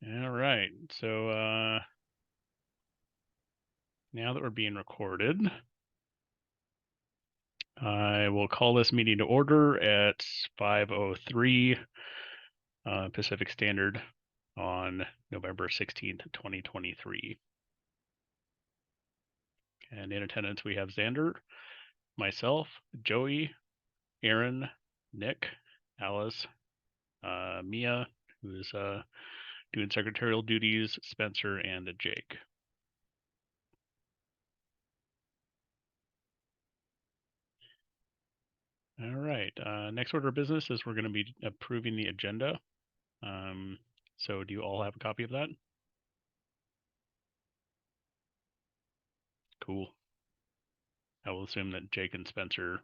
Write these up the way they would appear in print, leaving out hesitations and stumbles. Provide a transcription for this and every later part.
All right. So now that we're being recorded, I will call this meeting to order at 5:03 Pacific Standard on November 16th, 2023. And in attendance, we have Xander, myself, Joey, Aaron, Nick, Alice, Mia, who's doing secretarial duties, Spencer, and Jake. All right. Next order of business is we're going to be approving the agenda. So do you all have a copy of that? Cool. I will assume that Jake and Spencer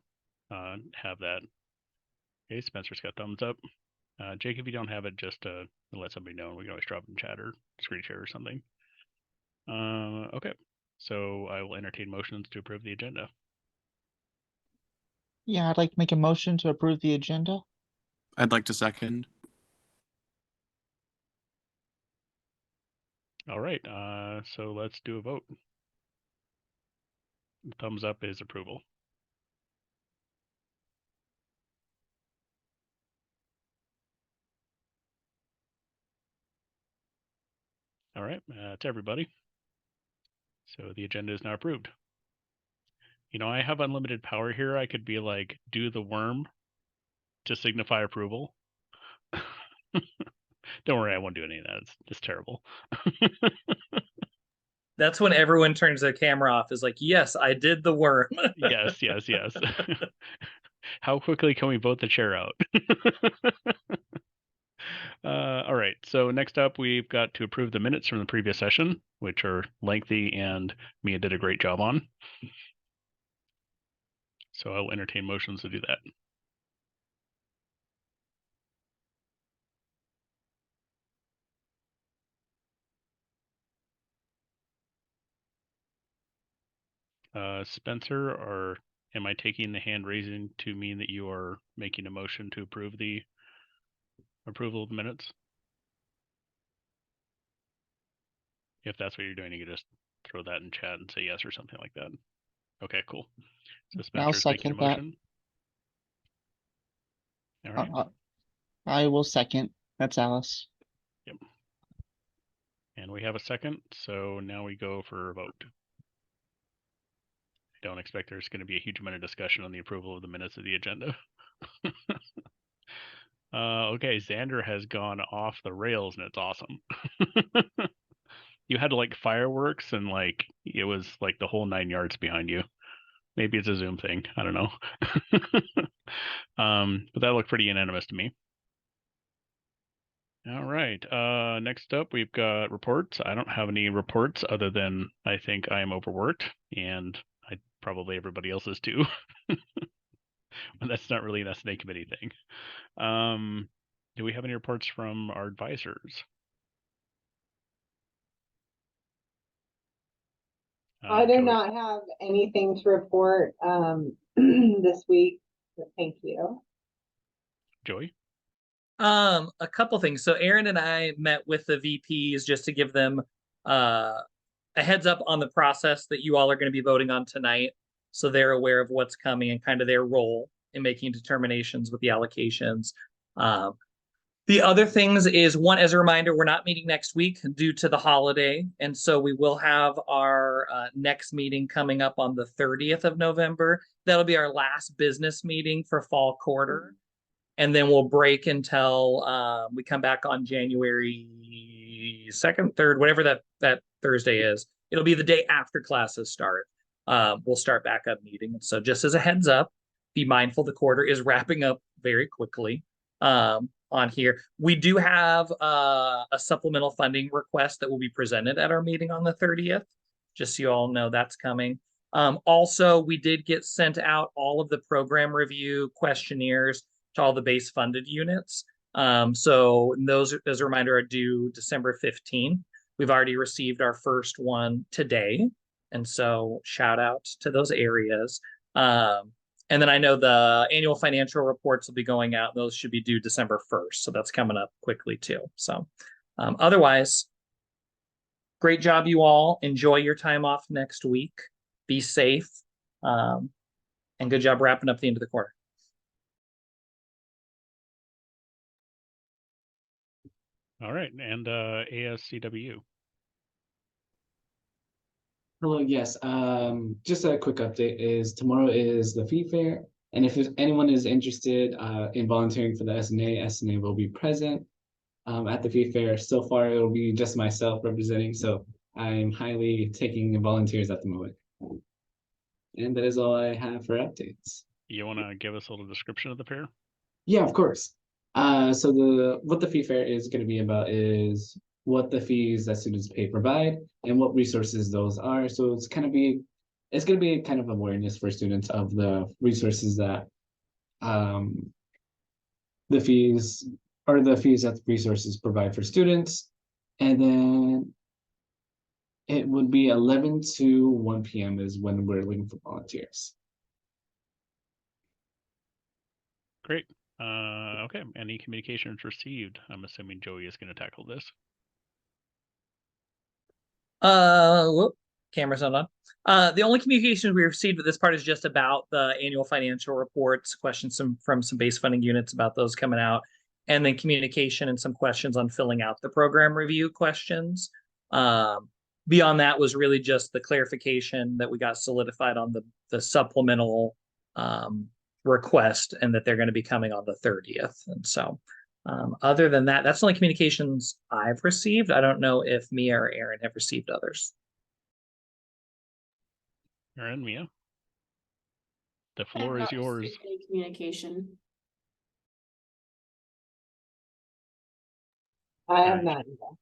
have that. Okay, Spencer's got thumbs up. Jake, if you don't have it, just let somebody know. We can always drop it in chat or screen share or something. Okay, so I will entertain motions to approve the agenda. Yeah, I'd like to make a motion to approve the agenda. I'd like to second. All right, so let's do a vote. Thumbs up is approval. All right, that's everybody. So the agenda is now approved. You know, I have unlimited power here. I could be like, do the worm to signify approval. Don't worry, I won't do any of that. It's terrible. That's when everyone turns their camera off, is like, yes, I did the worm. Yes. How quickly can we vote the chair out? All right, so next up, we've got to approve the minutes from the previous session, which are lengthy and Mia did a great job on. So I'll entertain motions to do that. Spencer, or am I taking the hand raising to mean that you are making a motion to approve the approval of the minutes? If that's what you're doing, you can just throw that in chat and say yes or something like that. Okay, cool. So Spencer's making a motion. All right. I will second. That's Alice. Yep. And we have a second, so now we go for a vote. I don't expect there's going to be a huge amount of discussion on the approval of the minutes of the agenda. Okay, Xander has gone off the rails and it's awesome. You had like fireworks and like it was like the whole 9 yards behind you. Maybe it's a Zoom thing. I don't know. But that looked pretty unanimous to me. All right. Next up, we've got reports. I don't have any reports other than I think I am overworked, and probably everybody else is too. But that's not really an S&A committee thing. Do we have any reports from our advisors? I do not have anything to report this week. Thank you. Joey? A couple things. So Aaron and I met with the VPs just to give them a heads up on the process that you all are going to be voting on tonight, so they're aware of what's coming and kind of their role in making determinations with the allocations. The other things is, one, as a reminder, we're not meeting next week due to the holiday. And so we will have our next meeting coming up on the 30th of November. That'll be our last business meeting for fall quarter. And then we'll break until we come back on January 2nd, 3rd, whatever that Thursday is. It'll be the day after classes start. We'll start back up meeting. So just as a heads up, be mindful the quarter is wrapping up very quickly. On here, we do have a supplemental funding request that will be presented at our meeting on the 30th, just so you all know that's coming. Also, we did get sent out all of the program review questionnaires to all the base funded units. So those, as a reminder, are due December 15th. We've already received our first one today, and so shout out to those areas. And then I know the annual financial reports will be going out. Those should be due December 1st. So that's coming up quickly too. So Otherwise, great job, you all. Enjoy your time off next week. Be safe. And good job wrapping up the end of the quarter. All right, and ASCWU. Hello, yes. Just a quick update is tomorrow is the fee fair. And if anyone is interested in volunteering for the S&A will be present at the fee fair. So far, it'll be just myself representing. So I'm highly taking volunteers at the moment. And that is all I have for updates. You want to give us a little description of the fair? Yeah, of course. So what the fee fair is going to be about is what the fees that students pay provide and what resources those are. So it's going to be kind of awareness for students of the resources that the fees that the resources provide for students. And then it would be 11 to 1 p.m. is when we're looking for volunteers. Great. Okay, any communications received? I'm assuming Joey is going to tackle this. Whoop, camera's not on. The only communications we received with this part is just about the annual financial reports, questions from some base funding units about those coming out, and then communication and some questions on filling out the program review questions. Beyond that was really just the clarification that we got solidified on the supplemental request, and that they're going to be coming on the 30th. And so other than that, that's the only communications I've received. I don't know if Mia or Aaron have received others. Aaron, Mia, the I have floor is not yours. received any communication. I have Alright. not either.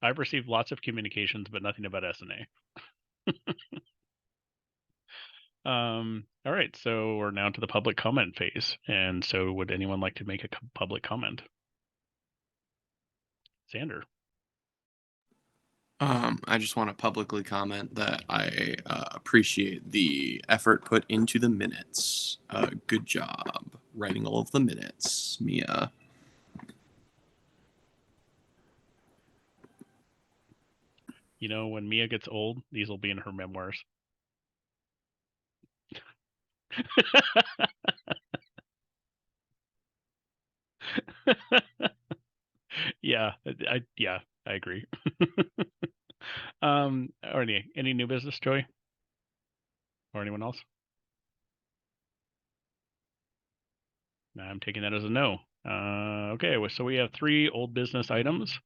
I've received lots of communications, but nothing about S&A. All right, so we're now to the public comment phase. And so would anyone like to make a public comment? Xander. I just want to publicly comment that I appreciate the effort put into the minutes. Good job writing all of the minutes, Mia. You know, when Mia gets old, these will be in her memoirs. Yeah, I agree. Or any new business, Joy? Or anyone else? I'm taking that as a no. Okay, so we have 3 old business items.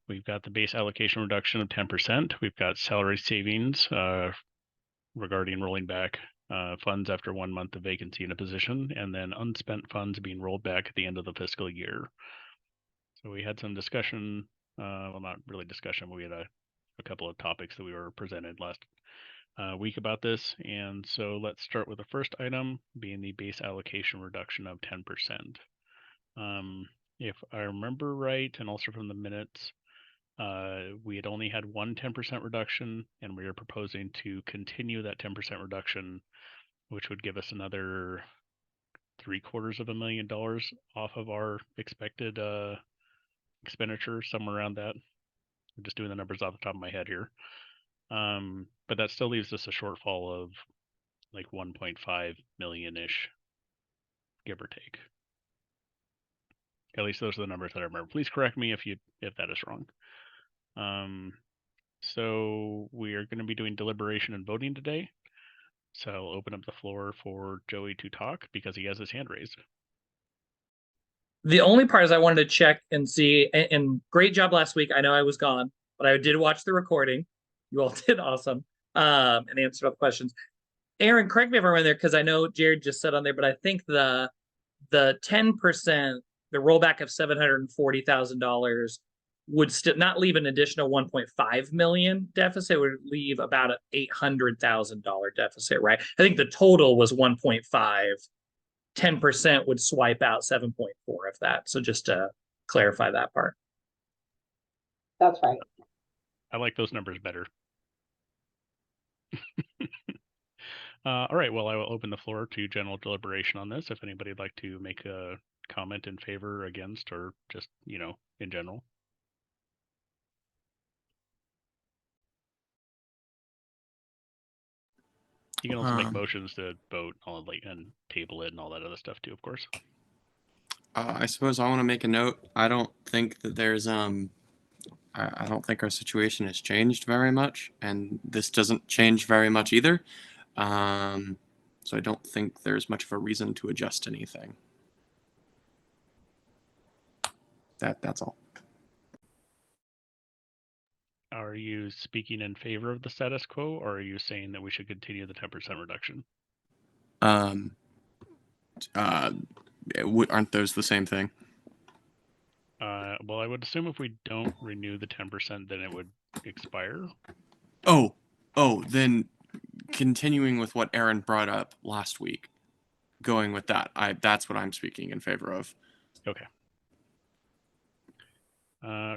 We've got the base allocation reduction of 10%. We've got salary savings regarding rolling back funds after 1 month of vacancy in a position, and then unspent funds being rolled back at the end of the fiscal year. So we had some discussion, well, not really discussion, but we had a couple of topics that we were presented last week about this. And so let's start with the first item being the base allocation reduction of 10%. If I remember right, and also from the minutes, we had only had one 10% reduction, and we are proposing to continue that 10% reduction, which would give us another $750,000 off of our expected expenditure, somewhere around that. I'm just doing the numbers off the top of my head here. But that still leaves us a shortfall of like 1.5 million-ish, give or take. At least those are the numbers that I remember. Please correct me if that is wrong. So we are going to be doing deliberation and voting today. So I'll open up the floor for Joey to talk because he has his hand raised. The only part is I wanted to check and see, and great job last week. I know I was gone, but I did watch the recording. You all did awesome, and answered all the questions. Aaron, correct me if I'm wrong there, because I know Jared just said on there, but I think the 10%, the rollback of $740,000 would still not leave an additional 1.5 million deficit. It would leave about an $800,000 deficit, right? I think the total was 1.5. 10% would swipe out 7.4 of that. So just to clarify that part. That's right. I like those numbers better. All right, well, I will open the floor to general deliberation on this. If anybody would like to make a comment in favor, against, or just, in general. You can also make Um, motions to vote on like and table it and all that other stuff too, of course. I suppose I want to make a note. I don't think that there's I don't think our situation has changed very much, and this doesn't change very much either. So I don't think there's much of a reason to adjust anything. That's all. Are you speaking in favor of the status quo, or are you saying that we should continue the 10% reduction? Um, aren't those the same thing? Well, I would assume if we don't renew the 10%, then it would expire. Oh, then continuing with what Aaron brought up last week, going with that. That's what I'm speaking in favor of. Okay.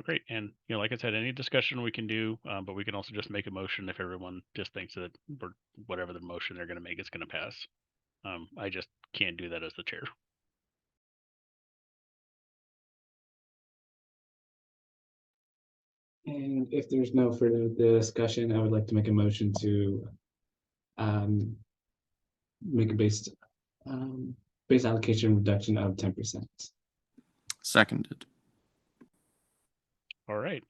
Great. And, like I said, any discussion we can do, but we can also just make a motion if everyone just thinks that whatever the motion they're going to make is going to pass. I just can't do that as the chair. And if there's no further discussion, I would like to make a motion to make a base allocation reduction of 10%. Seconded. All right.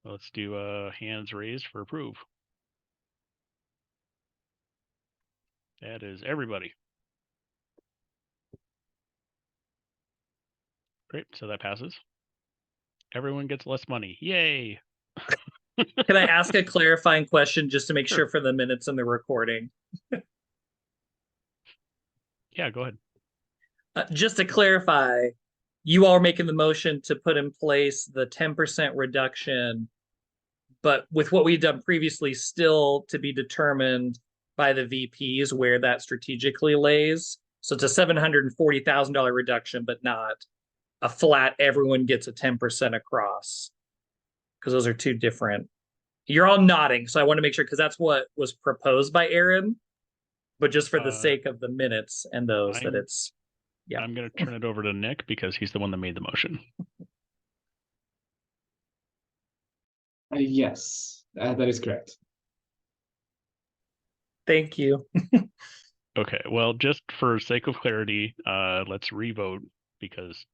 Let's do hands raised for approve. That is everybody. Great. So that passes. Everyone gets less money. Yay. Can I ask a clarifying question just to make Sure. sure for the minutes and the recording? Yeah, go ahead. Just to clarify, you all are making the motion to put in place the 10% reduction, but with what we've done previously, still to be determined by the VPs where that strategically lays. So it's a $740,000 reduction, but not a flat, everyone gets a 10% across. Because those are two different. You're all nodding, so I want to make sure, because that's what was proposed by Aaron. But just for the sake of the minutes and those, that it's, yeah. I'm going to turn it over to Nick because he's the one that made the motion. Yes, that is correct. Thank you. Okay, well, just for sake of clarity, let's revote because,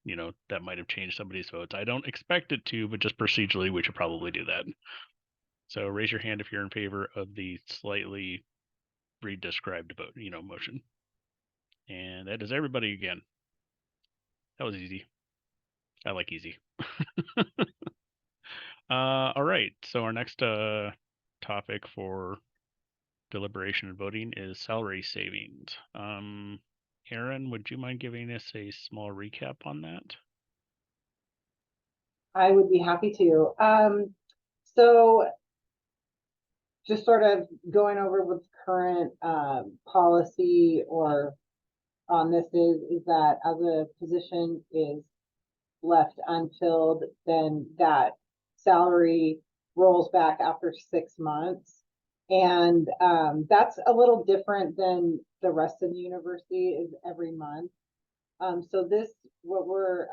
that might have changed somebody's votes. I don't expect it to, but just procedurally, we should probably do that. So raise your hand if you're in favor of the slightly redescribed vote, motion. And that is everybody again. That was easy. I like easy. All right, so our next topic for deliberation and voting is salary savings. Aaron, would you mind giving us a small recap on that? I would be happy to. So just sort of going over what's current policy or on this is that as a position is left unfilled, then that salary rolls back after 6 months. And that's a little different than the rest of the university is every month. So what we're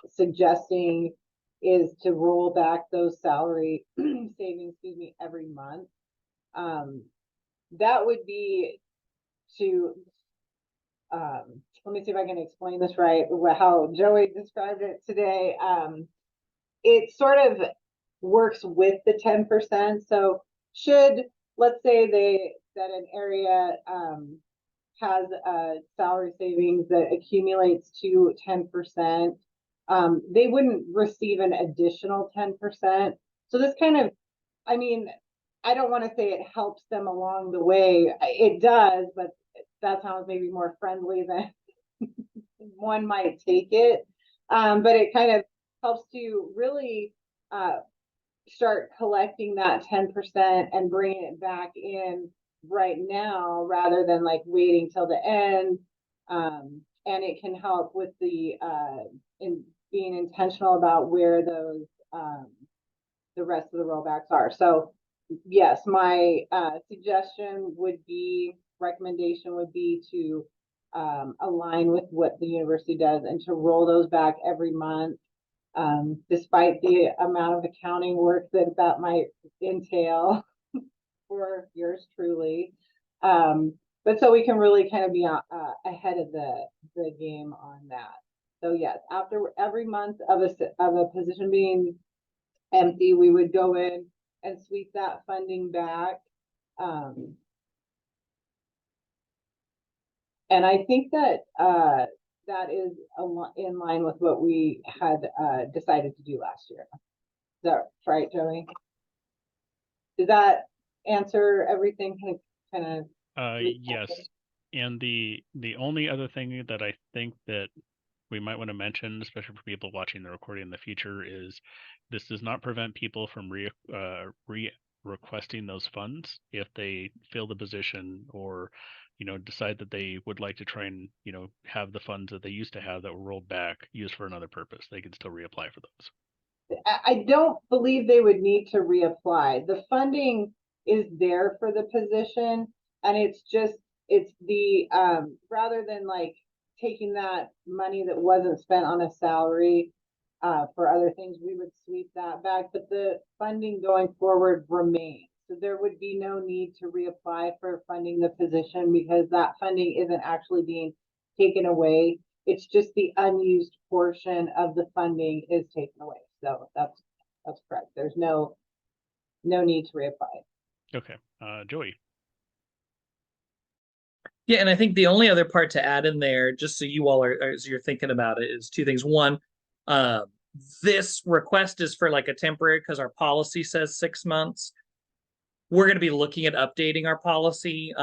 suggesting is to roll back those salary savings, every month. That would be to, let me see if I can explain this right, how Joey described it today. It sort of works with the 10%. So let's say that an area has a salary savings that accumulates to 10%, they wouldn't receive an additional 10%. So this kind of, I don't want to say it helps them along the way. It does, but that sounds maybe more friendly than one might take it. But it kind of helps to really start collecting that 10% and bringing it back in right now rather than like waiting till the end. And it can help with the in being intentional about where those the rest of the rollbacks are. So yes, my recommendation would be to align with what the university does and to roll those back every month, despite the amount of accounting work that might entail. for yours truly. But so we can really kind of be ahead of the game on that. So yes, after every month of a position being empty, we would go in and sweep that funding back. And I think that that is in line with what we had decided to do last year. Is that right, Joey? Does that answer everything? Kind of. Yes. And the only other thing that I think that we might want to mention, especially for people watching the recording in the future, is this does not prevent people from requesting those funds if they fill the position or, you know, decide that they would like to try and, you know, have the funds that they used to have that were rolled back used for another purpose. They can still reapply for those. I don't believe they would need to reapply. The funding is there for the position, and it's the rather than like taking that money that wasn't spent on a salary for other things, we would sweep that back, but the funding going forward remains. So there would be no need to reapply for funding the position because that funding isn't actually being taken away. It's just the unused portion of the funding is taken away. So that's correct. There's no need to reapply. Okay. Joey. Yeah, and I think the only other part to add in there, just so you all are, as you're thinking about it, is two things. One, this request is for like a temporary because our policy says 6 months. We're going to be looking at updating our policy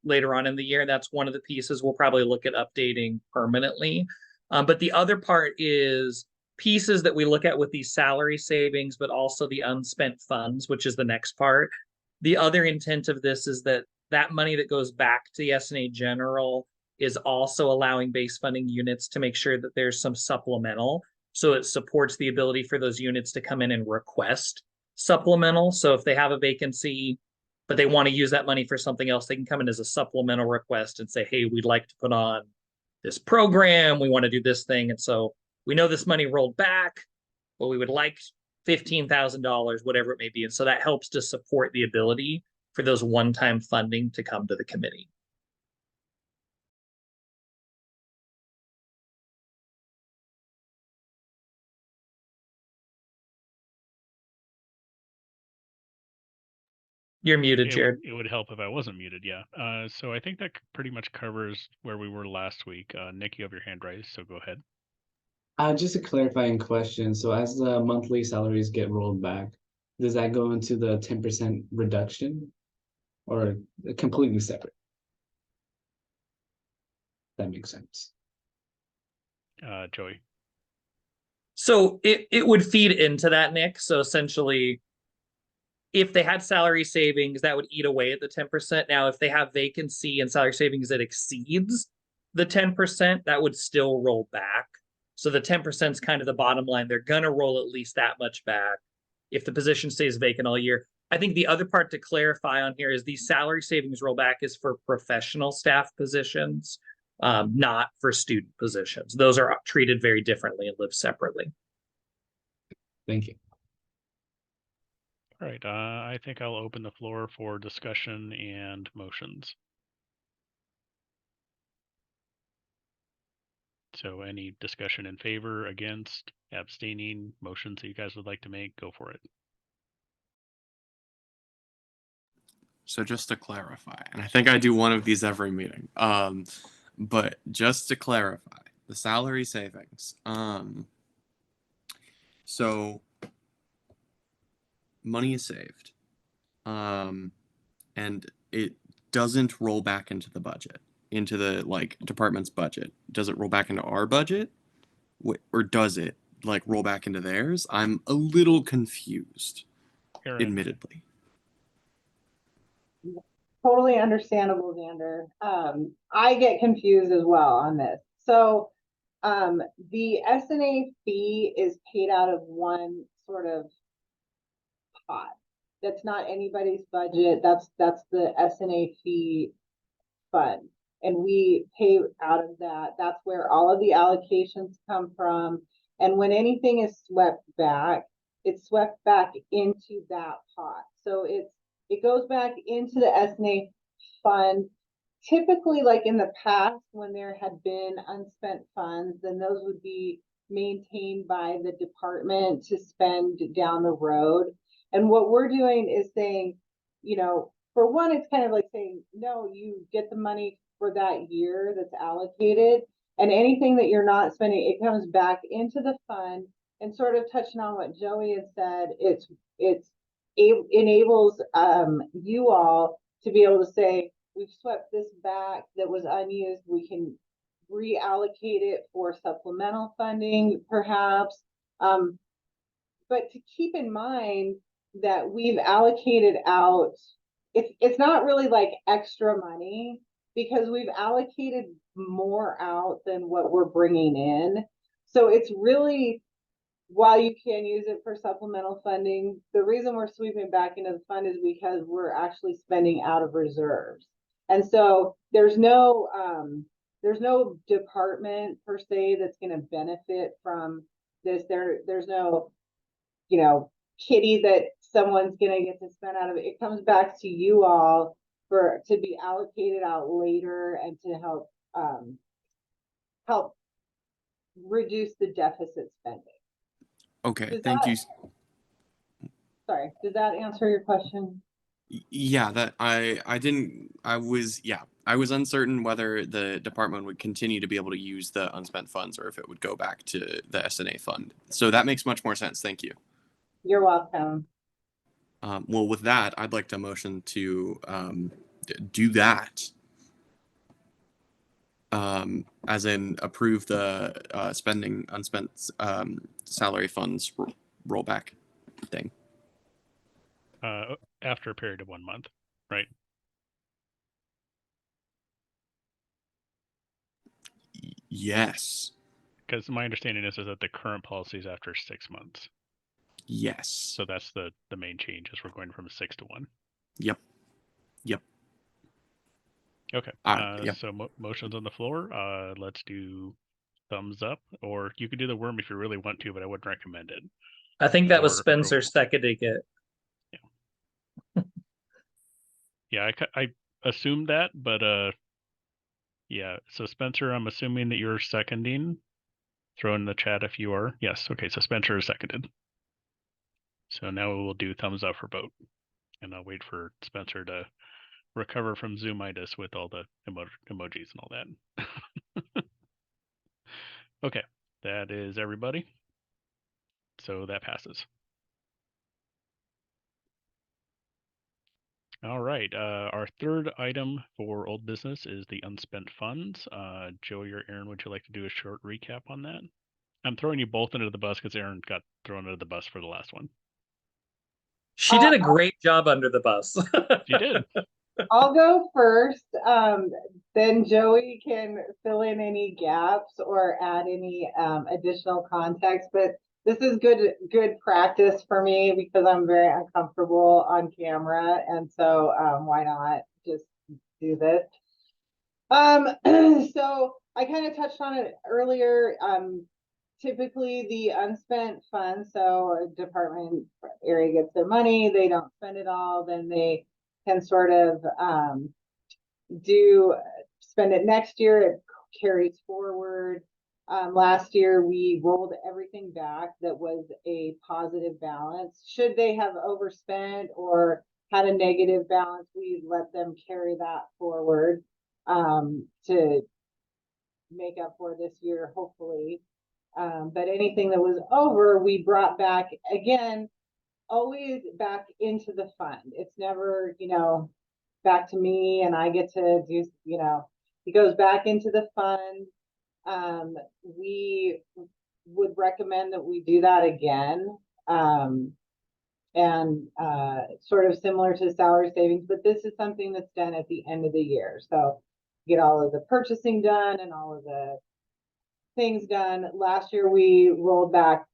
later on in the year. That's one of the pieces we'll probably look at updating permanently. But the other part is pieces that we look at with these salary savings, but also the unspent funds, which is the next part. The other intent of this is that money that goes back to the S&A general is also allowing base funding units to make sure that there's some supplemental. So it supports the ability for those units to come in and request supplemental. So if they have a vacancy, but they want to use that money for something else, they can come in as a supplemental request and say, hey, we'd like to put on this program. We want to do this thing. And so we know this money rolled back, but we would like $15,000, whatever it may be. And so that helps to support the ability for those one-time funding to come to the committee. You're muted, Jared. It would help if I wasn't muted, yeah. So I think that pretty much covers where we were last week. Nick, you have your hand raised, so go ahead. Just a clarifying question. So as the monthly salaries get rolled back, does that go into the 10% reduction or completely separate? That makes sense. Joey. So it would feed into that, Nick. So essentially, if they had salary savings, that would eat away at the 10%. Now, if they have vacancy and salary savings that exceeds the 10%, that would still roll back. So the 10% is kind of the bottom line. They're going to roll at least that much back if the position stays vacant all year. I think the other part to clarify on here is these salary savings rollback is for professional staff positions, not for student positions. Those are treated very differently and live separately. Thank you. All right, I think I'll open the floor for discussion and motions. So any discussion in favor, against, abstaining, motions that you guys would like to make, go for it. So just to clarify, and I think I do one of these every meeting, but just to clarify, the salary savings. So money is saved, and it doesn't roll back into the budget, into the like department's budget. Does it roll back into our budget, or does it like roll back into theirs? I'm a little confused, Aaron. admittedly. Totally understandable, Xander. I get confused as well on this. So the S&A fee is paid out of one sort of pot. That's not anybody's budget. That's the S&A fee fund. And we pay out of that. That's where all of the allocations come from. And when anything is swept back, it's swept back into that pot. So it goes back into the S&A fund. Typically, like in the past, when there had been unspent funds, then those would be maintained by the department to spend down the road. And what we're doing is saying, you know, for one, it's kind of like saying, no, you get the money for that year that's allocated, and anything that you're not spending, it comes back into the fund. And sort of touching on what Joey had said, it enables you all to be able to say, we've swept this back that was unused, we can reallocate it for supplemental funding, perhaps. But to keep in mind that we've allocated out, it's not really like extra money, because we've allocated more out than what we're bringing in. So it's really, while you can use it for supplemental funding, the reason we're sweeping back into the fund is because we're actually spending out of reserves. And so there's no department per se that's going to benefit from this. There's no, you know, kitty that someone's going to get to spend out of it. It comes back to you all to be allocated out later and to help reduce the deficit spending. Okay, thank you. Sorry, did that answer your question? Yeah, that I was uncertain whether the department would continue to be able to use the unspent funds or if it would go back to the S&A fund. So that makes much more sense. Thank you. You're welcome. Well, with that, I'd like to motion to do that. As in approve the spending unspent salary funds rollback thing. After a period of 1 month, right? Yes. Because my understanding is that the current policy is after 6 months. Yes. So that's the main change, is we're going from 6 to 1. Yep. Okay. Yep. So motions on the floor. Let's do thumbs up, or you could do the worm if you really want to, but I wouldn't recommend it. I think that was Or Spencer approval. seconding it. Yeah, I assumed that, but yeah. So Spencer, I'm assuming that you're seconding. Throw in the chat if you are. Yes. Okay. So Spencer is seconded. So now we will do thumbs up for vote, and I'll wait for Spencer to recover from Zoomitis with all the emojis and all that. Okay, that is everybody. So that passes. All right, our third item for old business is the unspent funds. Joey or Aaron, would you like to do a short recap on that? I'm throwing you both under the bus because Aaron got thrown under the bus for the last one. She did a great job under the bus. She did. I'll go first. Then Joey can fill in any gaps or add any additional context. But this is good practice for me because I'm very uncomfortable on camera, and so why not just do this? So I kind of touched on it earlier. Typically the unspent funds, so a department area gets their money, they don't spend it all, then they can sort of spend it next year, it carries forward. Last year we rolled everything back that was a positive balance. Should they have overspent or had a negative balance, we let them carry that forward to make up for this year, hopefully. But anything that was over, we brought back again, always back into the fund. It's never, back to me and I get to do, it goes back into the fund. We would recommend that we do that again. And sort of similar to salary savings, but this is something that's done at the end of the year. So get all of the purchasing done and all of the things done. Last year we rolled back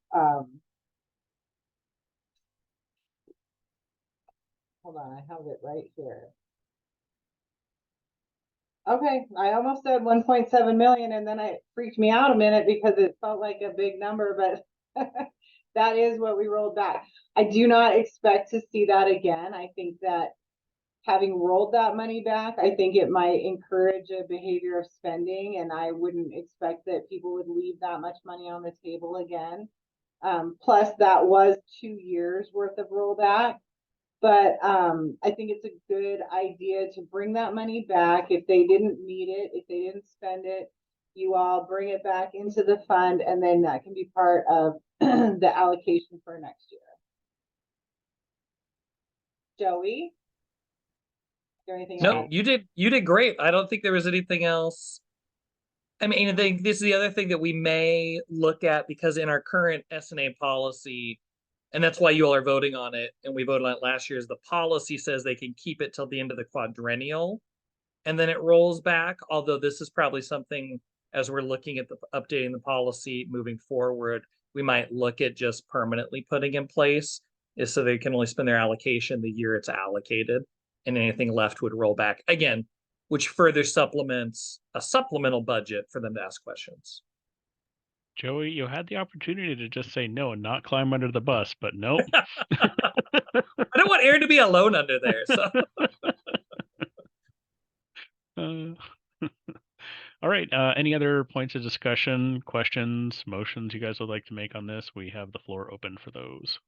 hold on, I have it right here. Okay, I almost said 1.7 million and then it freaked me out a minute because it felt like a big number, but that is what we rolled back. I do not expect to see that again. I think that having rolled that money back, I think it might encourage a behavior of spending, and I wouldn't expect that people would leave that much money on the table again. Plus, that was 2 years worth of rollback. But I think it's a good idea to bring that money back if they didn't need it, if they didn't spend it, you all bring it back into the fund, and then that can be part of the allocation for next year. Joey? Is there anything No, else? you did great. I don't think there was anything else. I mean, I think this is the other thing that we may look at, because in our current S&A policy, and that's why you all are voting on it, and we voted on it last year, is the policy says they can keep it till the end of the quadrennial, and then it rolls back. Although this is probably something, as we're looking at the updating the policy moving forward, we might look at just permanently putting in place, is so they can only spend their allocation the year it's allocated, and anything left would roll back again, which further supplements a supplemental budget for them to ask questions. Joey, you had the opportunity to just say no and not climb under the bus, but nope. I don't want Aaron to be alone under there. So All right. Any other points of discussion, questions, motions you guys would like to make on this? We have the floor open for those.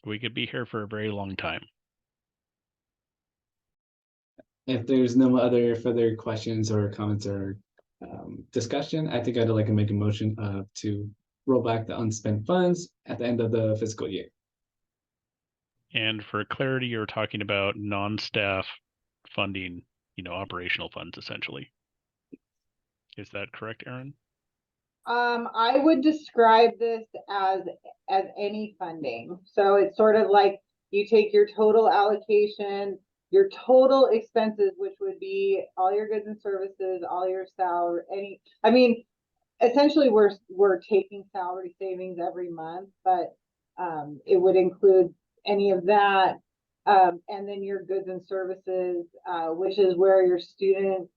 We could be here for a very long time. If there's no other further questions or comments or discussion, I think I'd like to make a motion to roll back the unspent funds at the end of the fiscal year. And for clarity, you're talking about non-staff funding, operational funds essentially. Is that correct, Aaron? I would describe this as any funding. So it's sort of like you take your total allocation, your total expenses, which would be all your goods and services, all your salary, essentially we're taking salary savings every month, but it would include any of that. And then your goods and services, which is where your student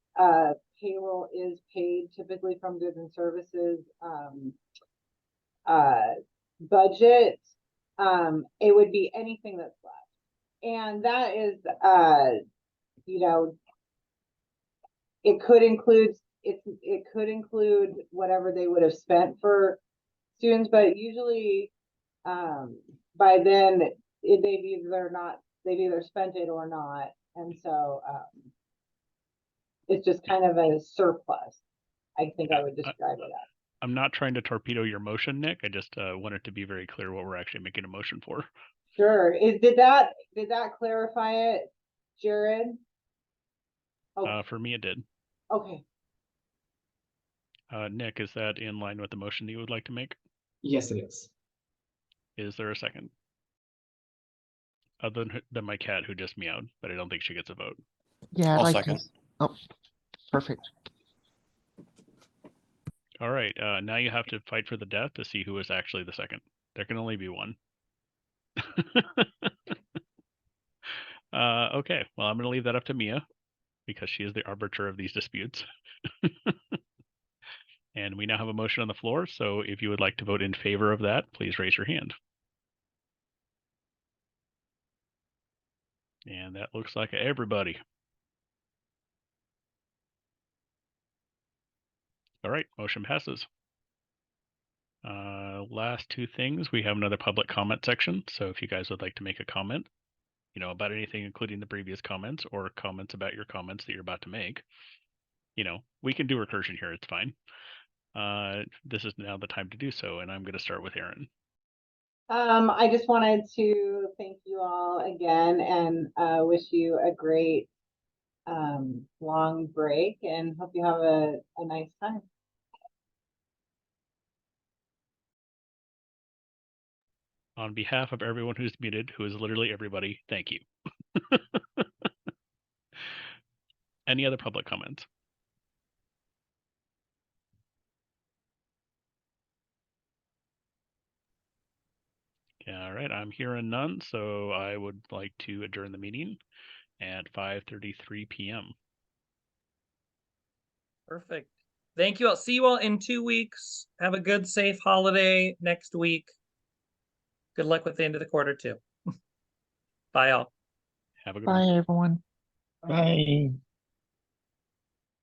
payroll is paid, typically from goods and services budget. It would be anything that's left, and that is it could include whatever they would have spent for students, but usually by then they've either spent it or not, and so it's just kind of a surplus. I think I would describe it as. I'm not trying to torpedo your motion, Nick. I just wanted to be very clear what we're actually making a motion for. Sure. Did that clarify it, Jared? For me, it did. Okay. Nick, is that in line with the motion that you would like to make? Yes, it is. Is there a second? Other than my cat who just meowed, but I don't think she gets a vote. Yeah, I'd I'll like second. to. Oh, perfect. All right. Now you have to fight for the death to see who is actually the second. There can only be one. Okay. Well, I'm going to leave that up to Mia because she is the arbiter of these disputes. And we now have a motion on the floor. So if you would like to vote in favor of that, please raise your hand. And that looks like everybody. All right, motion passes. Last two things, we have another public comment section. So if you guys would like to make a comment, about anything, including the previous comments or comments about your comments that you're about to make, we can do recursion here. It's fine. This is now the time to do so. And I'm going to start with Aaron. I just wanted to thank you all again and wish you a great long break and hope you have a nice time. On behalf of everyone who's muted, who is literally everybody, thank you. Any other public comments? All right, I'm hearing none, so I would like to adjourn the meeting. at 5:33 p.m. Perfect. Thank you all. See you all in 2 weeks. Have a good, safe holiday next week. Good luck with the end of the quarter too. Bye all. Have a good one. Bye, everyone. Bye.